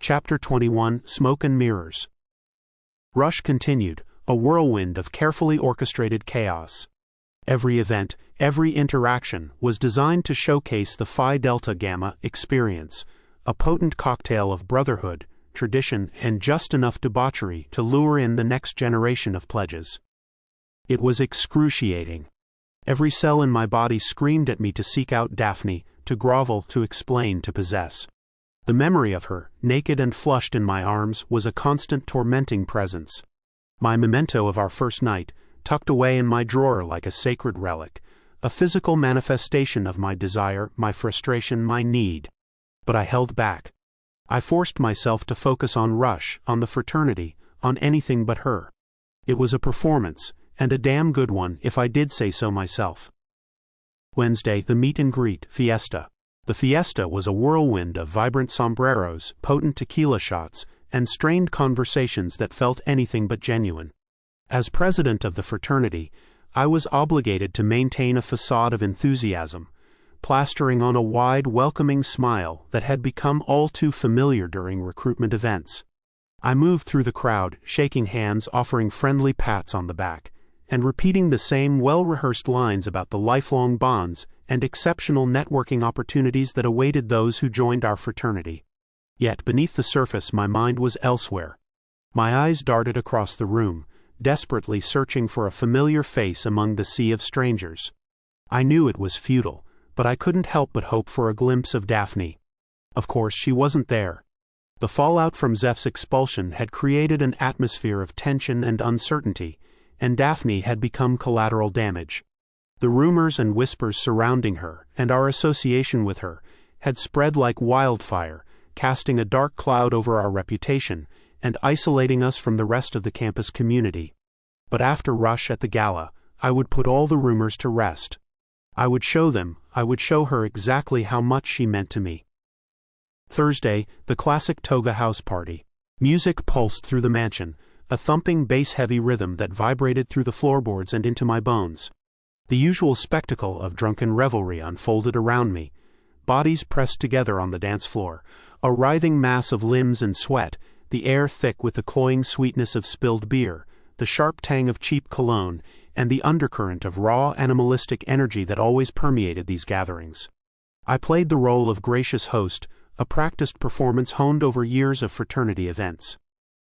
Chapter 21, Smoke and Mirrors. Rush continued, a whirlwind of carefully orchestrated chaos. Every event, every interaction, was designed to showcase the Phi Delta Gamma experience, a potent cocktail of brotherhood, tradition, and just enough debauchery to lure in the next generation of pledges. It was excruciating. Every cell in my body screamed at me to seek out Daphne, to grovel, to explain, to possess. The memory of her, naked and flushed in my arms, was a constant tormenting presence. My memento of our first night, tucked away in my drawer like a sacred relic, a physical manifestation of my desire, my frustration, my need. But I held back. I forced myself to focus on Rush, on the fraternity, on anything but her. It was a performance, and a damn good one if I did say so myself. Wednesday, the meet and greet, fiesta. The fiesta was a whirlwind of vibrant sombreros, potent tequila shots, and strained conversations that felt anything but genuine. As president of the fraternity, I was obligated to maintain a facade of enthusiasm, plastering on a wide, welcoming smile that had become all too familiar during recruitment events. I moved through the crowd, shaking hands, offering friendly pats on the back, and repeating the same well-rehearsed lines about the lifelong bonds and exceptional networking opportunities that awaited those who joined our fraternity. Yet beneath the surface my mind was elsewhere. My eyes darted across the room, desperately searching for a familiar face among the sea of strangers. I knew it was futile, but I couldn't help but hope for a glimpse of Daphne. Of course, she wasn't there. The fallout from Zeph's expulsion had created an atmosphere of tension and uncertainty, and Daphne had become collateral damage. The rumors and whispers surrounding her, and our association with her, had spread like wildfire, casting a dark cloud over our reputation, and isolating us from the rest of the campus community. But after Rush at the gala, I would put all the rumors to rest. I would show her exactly how much she meant to me. Thursday, the classic toga house party. Music pulsed through the mansion, a thumping bass-heavy rhythm that vibrated through the floorboards and into my bones. The usual spectacle of drunken revelry unfolded around me, bodies pressed together on the dance floor, a writhing mass of limbs and sweat, the air thick with the cloying sweetness of spilled beer, the sharp tang of cheap cologne, and the undercurrent of raw animalistic energy that always permeated these gatherings. I played the role of gracious host, a practiced performance honed over years of fraternity events.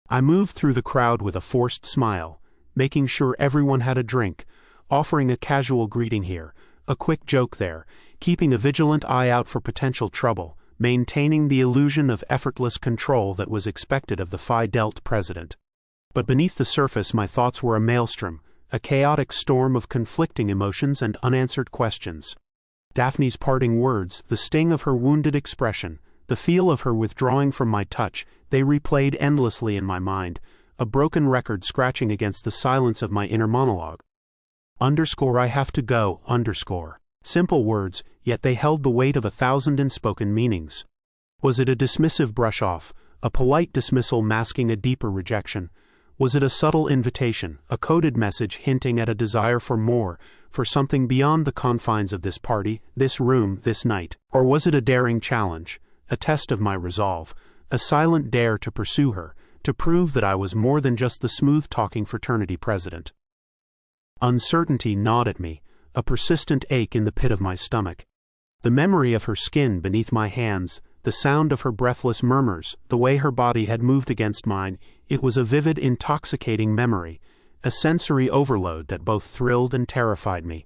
I moved through the crowd with a forced smile, making sure everyone had a drink, offering a casual greeting here, a quick joke there, keeping a vigilant eye out for potential trouble, maintaining the illusion of effortless control that was expected of the Phi Delta president. But beneath the surface my thoughts were a maelstrom, a chaotic storm of conflicting emotions and unanswered questions. Daphne's parting words, the sting of her wounded expression, the feel of her withdrawing from my touch, they replayed endlessly in my mind, a broken record scratching against the silence of my inner monologue. I have to go, . Simple words, yet they held the weight of 1,000 unspoken meanings. Was it a dismissive brush-off, a polite dismissal masking a deeper rejection? Was it a subtle invitation, a coded message hinting at a desire for more, for something beyond the confines of this party, this room, this night? Or was it a daring challenge, a test of my resolve, a silent dare to pursue her, to prove that I was more than just the smooth-talking fraternity president? Uncertainty gnawed at me, a persistent ache in the pit of my stomach. The memory of her skin beneath my hands, the sound of her breathless murmurs, the way her body had moved against mine, it was a vivid, intoxicating memory, a sensory overload that both thrilled and terrified me.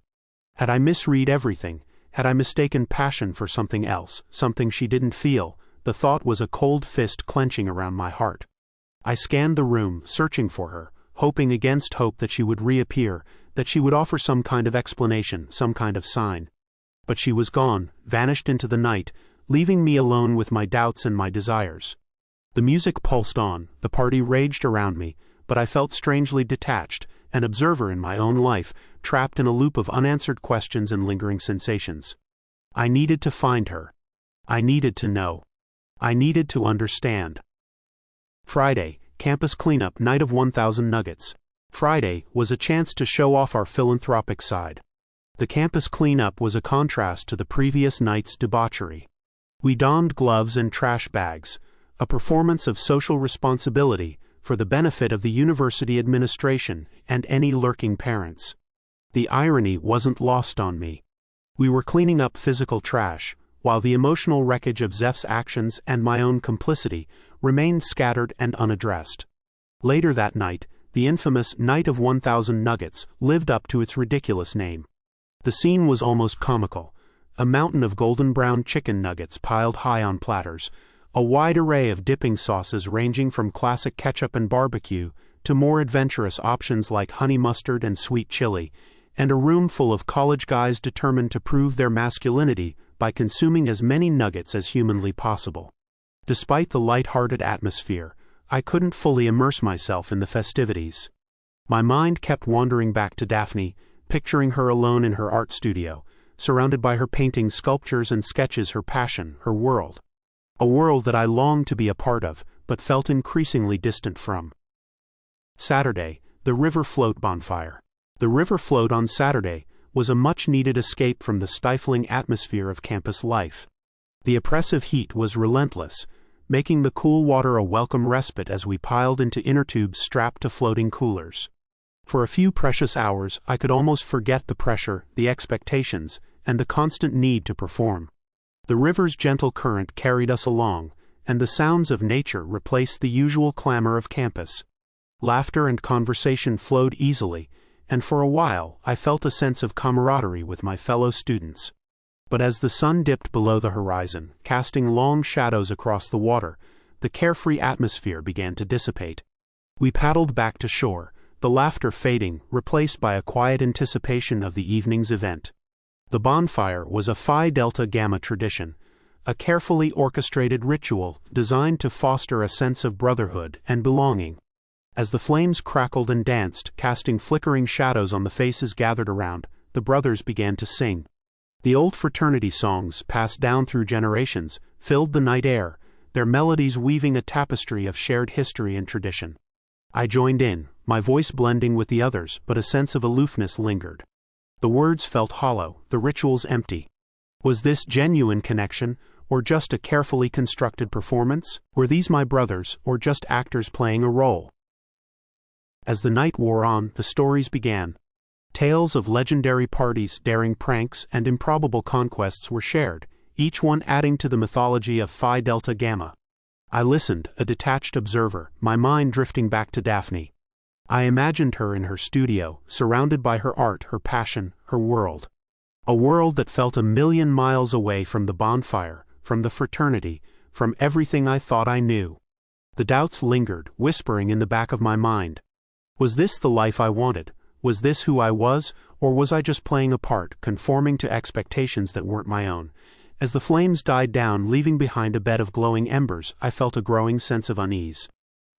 Had I misread everything? Had I mistaken passion for something else, something she didn't feel? The thought was a cold fist clenching around my heart. I scanned the room, searching for her, hoping against hope that she would reappear, that she would offer some kind of explanation, some kind of sign. But she was gone, vanished into the night, leaving me alone with my doubts and my desires. The music pulsed on, the party raged around me, but I felt strangely detached, an observer in my own life, trapped in a loop of unanswered questions and lingering sensations. I needed to find her. I needed to know. I needed to understand. Friday, campus cleanup night of 1,000 nuggets. Friday was a chance to show off our philanthropic side. The campus cleanup was a contrast to the previous night's debauchery. We donned gloves and trash bags, a performance of social responsibility for the benefit of the university administration and any lurking parents. The irony wasn't lost on me. We were cleaning up physical trash, while the emotional wreckage of Zeph's actions and my own complicity remained scattered and unaddressed. Later that night, the infamous Night of 1,000 Nuggets lived up to its ridiculous name. The scene was almost comical. A mountain of golden brown chicken nuggets piled high on platters, a wide array of dipping sauces ranging from classic ketchup and barbecue to more adventurous options like honey mustard and sweet chili, and a room full of college guys determined to prove their masculinity by consuming as many nuggets as humanly possible. Despite the light-hearted atmosphere, I couldn't fully immerse myself in the festivities. My mind kept wandering back to Daphne, picturing her alone in her art studio, surrounded by her paintings, sculptures, and sketches, her passion, her world. A world that I longed to be a part of, but felt increasingly distant from. Saturday, the River Float bonfire. The River Float on Saturday was a much-needed escape from the stifling atmosphere of campus life. The oppressive heat was relentless, making the cool water a welcome respite as we piled into inner tubes strapped to floating coolers. For a few precious hours, I could almost forget the pressure, the expectations, and the constant need to perform. The river's gentle current carried us along, and the sounds of nature replaced the usual clamor of campus. Laughter and conversation flowed easily, and for a while I felt a sense of camaraderie with my fellow students. But as the sun dipped below the horizon, casting long shadows across the water, the carefree atmosphere began to dissipate. We paddled back to shore, the laughter fading, replaced by a quiet anticipation of the evening's event. The bonfire was a Phi Delta Gamma tradition, a carefully orchestrated ritual designed to foster a sense of brotherhood and belonging. As the flames crackled and danced, casting flickering shadows on the faces gathered around, the brothers began to sing. The old fraternity songs, passed down through generations, filled the night air, their melodies weaving a tapestry of shared history and tradition. I joined in, my voice blending with the others, but a sense of aloofness lingered. The words felt hollow, the rituals empty. Was this genuine connection, or just a carefully constructed performance? Were these my brothers, or just actors playing a role? As the night wore on, the stories began. Tales of legendary parties, daring pranks, and improbable conquests were shared, each one adding to the mythology of Phi Delta Gamma. I listened, a detached observer, my mind drifting back to Daphne. I imagined her in her studio, surrounded by her art, her passion, her world. A world that felt a million miles away from the bonfire, from the fraternity, from everything I thought I knew. The doubts lingered, whispering in the back of my mind. Was this the life I wanted? Was this who I was, or was I just playing a part, conforming to expectations that weren't my own? As the flames died down, leaving behind a bed of glowing embers, I felt a growing sense of unease.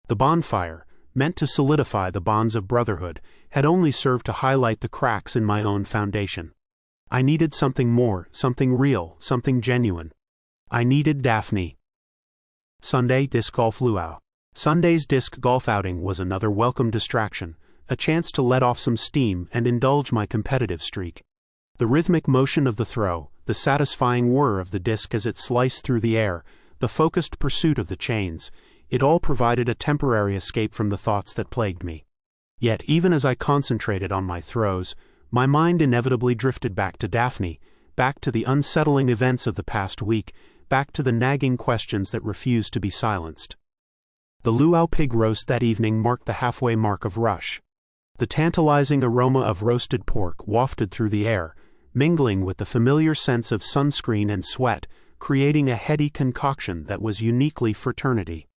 The bonfire, meant to solidify the bonds of brotherhood, had only served to highlight the cracks in my own foundation. I needed something more, something real, something genuine. I needed Daphne. Sunday Disc Golf Luau. Sunday's disc golf outing was another welcome distraction, a chance to let off some steam and indulge my competitive streak. The rhythmic motion of the throw, the satisfying whir of the disc as it sliced through the air, the focused pursuit of the chains, it all provided a temporary escape from the thoughts that plagued me. Yet even as I concentrated on my throws, my mind inevitably drifted back to Daphne, back to the unsettling events of the past week, back to the nagging questions that refused to be silenced. The luau pig roast that evening marked the halfway mark of rush. The tantalizing aroma of roasted pork wafted through the air, mingling with the familiar sense of sunscreen and sweat, creating a heady concoction that was uniquely fraternity.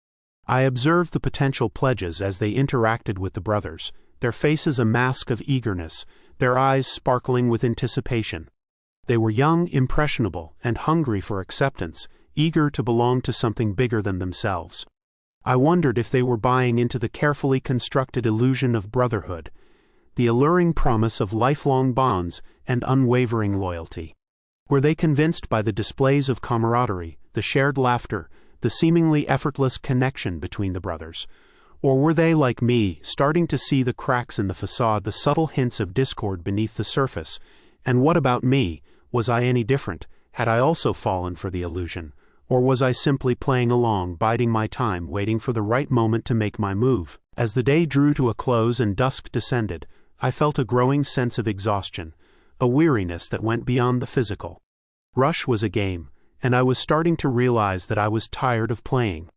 I observed the potential pledges as they interacted with the brothers, their faces a mask of eagerness, their eyes sparkling with anticipation. They were young, impressionable, and hungry for acceptance, eager to belong to something bigger than themselves. I wondered if they were buying into the carefully constructed illusion of brotherhood, the alluring promise of lifelong bonds and unwavering loyalty. Were they convinced by the displays of camaraderie, the shared laughter, the seemingly effortless connection between the brothers? Or were they, like me, starting to see the cracks in the facade, the subtle hints of discord beneath the surface? And what about me? Was I any different? Had I also fallen for the illusion? or was I simply playing along, biding my time, waiting for the right moment to make my move? As the day drew to a close and dusk descended, I felt a growing sense of exhaustion, a weariness that went beyond the physical. Rush was a game, and I was starting to realize that I was tired of playing.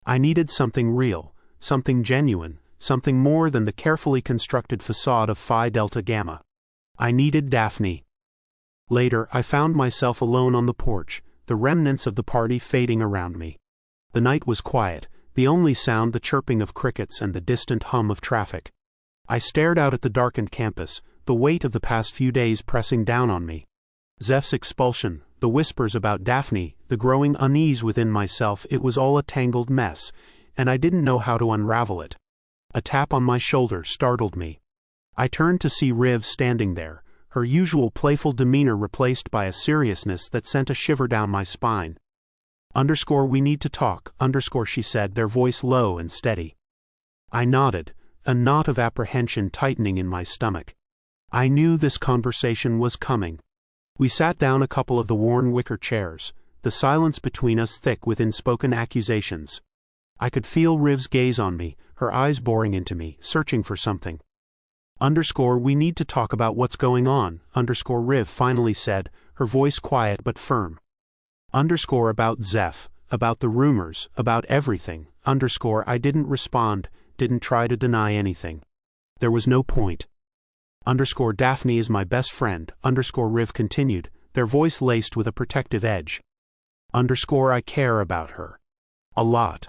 I needed something real, something genuine, something more than the carefully constructed facade of Phi Delta Gamma. I needed Daphne. Later, I found myself alone on the porch, the remnants of the party fading around me. The night was quiet, the only sound the chirping of crickets and the distant hum of traffic. I stared out at the darkened campus, the weight of the past few days pressing down on me. Zeph's expulsion, the whispers about Daphne, the growing unease within myself, it was all a tangled mess, and I didn't know how to unravel it. A tap on my shoulder startled me. I turned to see Riv standing there, her usual playful demeanor replaced by a seriousness that sent a shiver down my spine. "We need to talk," she said, their voice low and steady. I nodded, a knot of apprehension tightening in my stomach. I knew this conversation was coming. We sat down a couple of the worn wicker chairs, the silence between us thick with unspoken accusations. I could feel Riv's gaze on me, her eyes boring into me, searching for something. "We need to talk about what's going on," Riv finally said, her voice quiet but firm. "About Zeph, about the rumors, about everything, I didn't respond, didn't try to deny anything. There was no point. Daphne is my best friend, Riv continued, their voice laced with a protective edge. I care about her. A lot.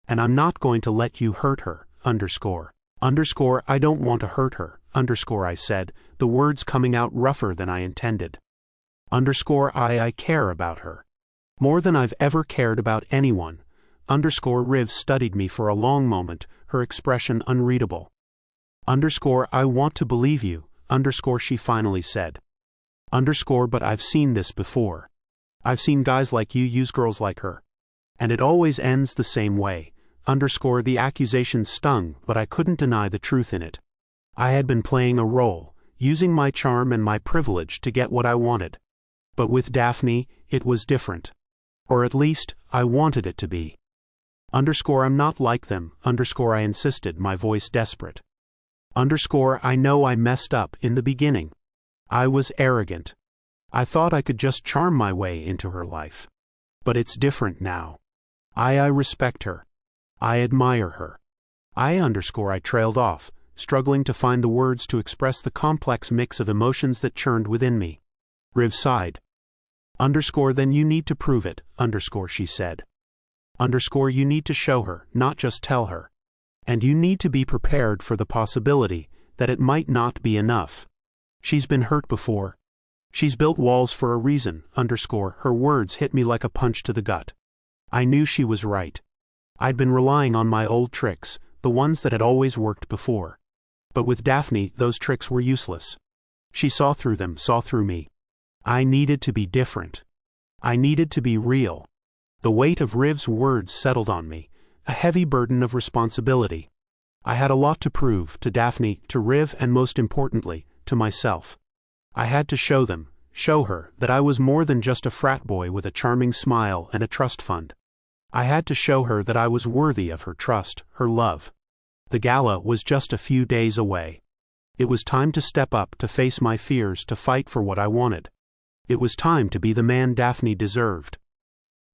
And I'm not going to let you hurt her, I don't want to hurt her, I said, the words coming out rougher than I intended. I care about her. More than I've ever cared about anyone. Riv studied me for a long moment, her expression unreadable. I want to believe you, she finally said. But I've seen this before. I've seen guys like you use girls like her. And it always ends the same way. The accusation stung, but I couldn't deny the truth in it. I had been playing a role, using my charm and my privilege to get what I wanted. But with Daphne, it was different. Or at least, I wanted it to be. I'm not like them, I insisted, my voice desperate. I know I messed up in the beginning. I was arrogant. I thought I could just charm my way into her life. But it's different now. I respect her. I admire her. I trailed off, struggling to find the words to express the complex mix of emotions that churned within me. Riv sighed. Then you need to prove it, she said. You need to show her, not just tell her. And you need to be prepared for the possibility that it might not be enough. She's been hurt before. She's built walls for a reason, her words hit me like a punch to the gut. I knew she was right. I'd been relying on my old tricks, the ones that had always worked before. But with Daphne, those tricks were useless. She saw through them, saw through me. I needed to be different. I needed to be real. The weight of Riv's words settled on me, a heavy burden of responsibility. I had a lot to prove, to Daphne, to Riv, and most importantly, to myself. I had to show her, that I was more than just a frat boy with a charming smile and a trust fund. I had to show her that I was worthy of her trust, her love. The gala was just a few days away. It was time to step up, to face my fears, to fight for what I wanted. It was time to be the man Daphne deserved.